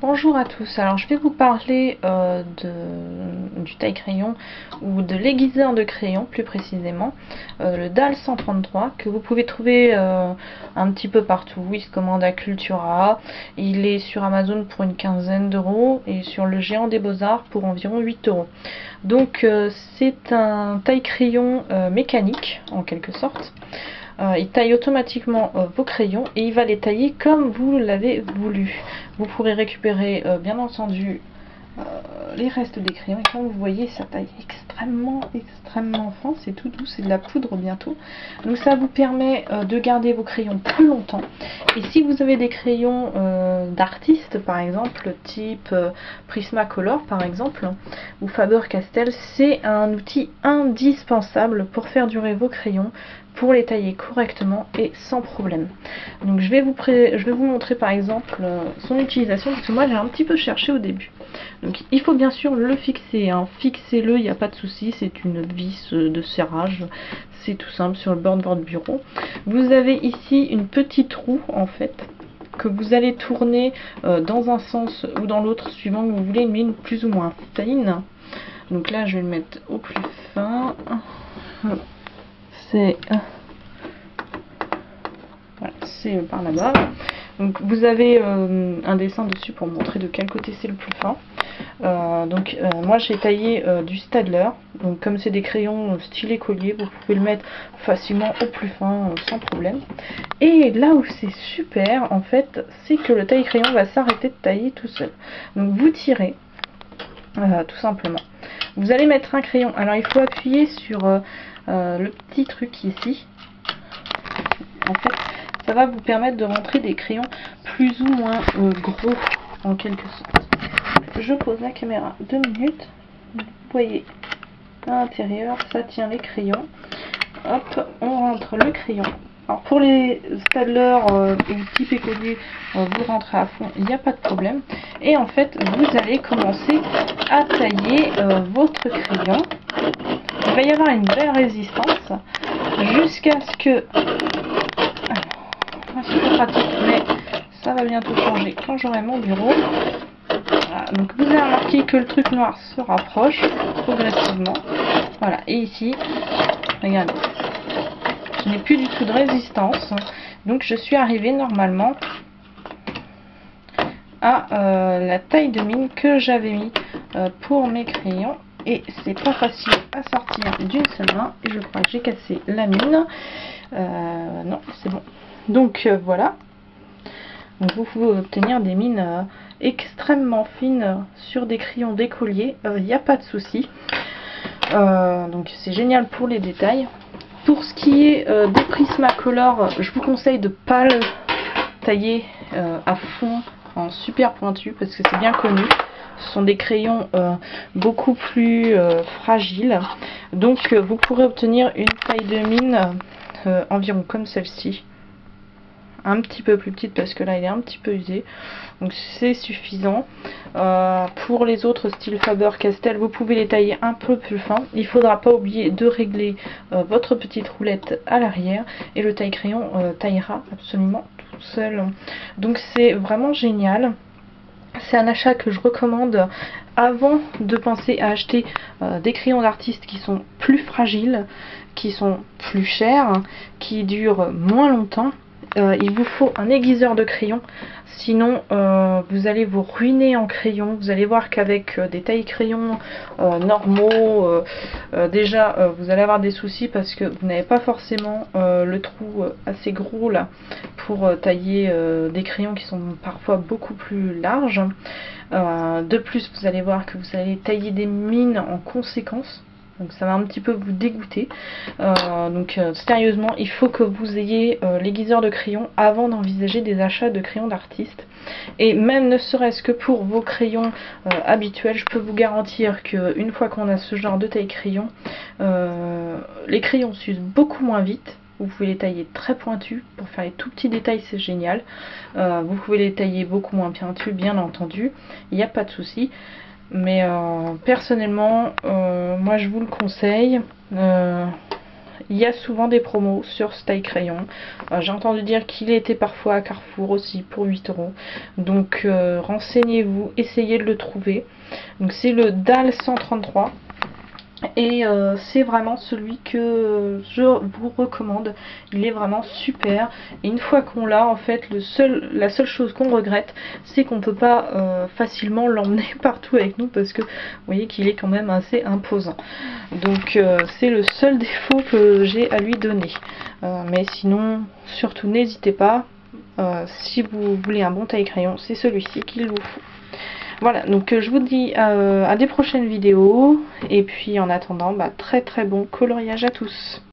Bonjour à tous, alors je vais vous parler du taille-crayon ou de l'aiguiseur de crayon plus précisément, le DAL 133 que vous pouvez trouver un petit peu partout. Il se commande à Cultura, il est sur Amazon pour une quinzaine d'euros et sur le Géant des Beaux-Arts pour environ 8 euros. Donc c'est un taille-crayon mécanique en quelque sorte. Il taille automatiquement vos crayons et il va les tailler comme vous l'avez voulu. Vous pourrez récupérer bien entendu les restes des crayons et comme vous voyez ça taille extrêmement fin, c'est tout doux, c'est de la poudre bientôt. Donc ça vous permet de garder vos crayons plus longtemps. Et si vous avez des crayons d'artistes par exemple, type Prismacolor par exemple, ou Faber-Castell, c'est un outil indispensable pour faire durer vos crayons, pour les tailler correctement et sans problème. Donc je vais vous montrer par exemple son utilisation, parce que moi j'ai un petit peu cherché au début. Donc il faut bien sûr le fixer, hein. Fixez-le, il n'y a pas de souci, c'est une vis de serrage, c'est tout simple sur le bord de votre bureau. Vous avez ici une petite roue en fait, que vous allez tourner dans un sens ou dans l'autre suivant que vous voulez une mine plus ou moins fine. Donc là je vais le mettre au plus fin. C'est voilà, c'est par là-bas. Donc vous avez un dessin dessus pour montrer de quel côté c'est le plus fin. Moi j'ai taillé du Staedtler, donc comme c'est des crayons style écolier, vous pouvez le mettre facilement au plus fin sans problème. Et là où c'est super en fait, c'est que le taille-crayon va s'arrêter de tailler tout seul. Donc vous tirez tout simplement. Vous allez mettre un crayon, alors il faut appuyer sur le petit truc ici. En fait ça va vous permettre de rentrer des crayons plus ou moins gros en quelque sorte. Je pose la caméra 2 minutes. Vous voyez à l'intérieur ça tient les crayons. Hop, on rentre le crayon. Alors pour les Staedtler ou type écolier, vous rentrez à fond, il n'y a pas de problème. Et en fait vous allez commencer à tailler votre crayon. Il va y avoir une belle résistance jusqu'à ce que... Alors, c'est pas pratique, mais ça va bientôt changer quand j'aurai mon bureau. Voilà, donc vous avez remarqué que le truc noir se rapproche progressivement. Voilà, et ici, regardez, je n'ai plus du tout de résistance. Donc je suis arrivée normalement à la taille de mine que j'avais mis pour mes crayons. Et c'est pas facile à sortir d'une seule main. Et je crois que j'ai cassé la mine. Non, c'est bon. Donc voilà. Donc, vous pouvez obtenir des mines extrêmement fines sur des crayons d'écolier. Il n'y a pas de souci. Donc c'est génial pour les détails. Pour ce qui est des Prismacolor, je vous conseille de ne pas le tailler à fond en super pointu parce que c'est bien connu. Ce sont des crayons beaucoup plus fragiles. Donc vous pourrez obtenir une taille de mine environ comme celle-ci. Un petit peu plus petite parce que là il est un petit peu usé. Donc c'est suffisant. Pour les autres style Faber-Castell, vous pouvez les tailler un peu plus fin. Il ne faudra pas oublier de régler votre petite roulette à l'arrière. Et le taille-crayon taillera absolument tout seul. Donc c'est vraiment génial. C'est un achat que je recommande avant de penser à acheter des crayons d'artistes qui sont plus fragiles, qui sont plus chers, qui durent moins longtemps. Il vous faut un aiguiseur de crayon, sinon vous allez vous ruiner en crayon. Vous allez voir qu'avec des tailles crayons normaux, déjà vous allez avoir des soucis parce que vous n'avez pas forcément le trou assez gros là pour tailler des crayons qui sont parfois beaucoup plus larges. De plus vous allez voir que vous allez tailler des mines en conséquence. Donc ça va un petit peu vous dégoûter. Sérieusement, il faut que vous ayez l'aiguiseur de crayon avant d'envisager des achats de crayons d'artistes. Et même ne serait-ce que pour vos crayons habituels, je peux vous garantir qu'une fois qu'on a ce genre de taille crayon, les crayons s'usent beaucoup moins vite. Vous pouvez les tailler très pointus pour faire les tout petits détails, c'est génial. Vous pouvez les tailler beaucoup moins pointus, bien entendu, il n'y a pas de souci. Mais personnellement, moi je vous le conseille. Il y a souvent des promos sur ce taille crayon. J'ai entendu dire qu'il était parfois à Carrefour aussi pour 8 €. Donc renseignez-vous, essayez de le trouver. Donc c'est le DAL 133. Et c'est vraiment celui que je vous recommande. Il est vraiment super. Et une fois qu'on l'a, en fait, la seule chose qu'on regrette, c'est qu'on ne peut pas facilement l'emmener partout avec nous, parce que vous voyez qu'il est quand même assez imposant. Donc c'est le seul défaut que j'ai à lui donner. Mais sinon, surtout n'hésitez pas. Si vous voulez un bon taille crayon, c'est celui-ci qu'il vous faut. Voilà, donc je vous dis à des prochaines vidéos, et puis en attendant, très très bon coloriage à tous.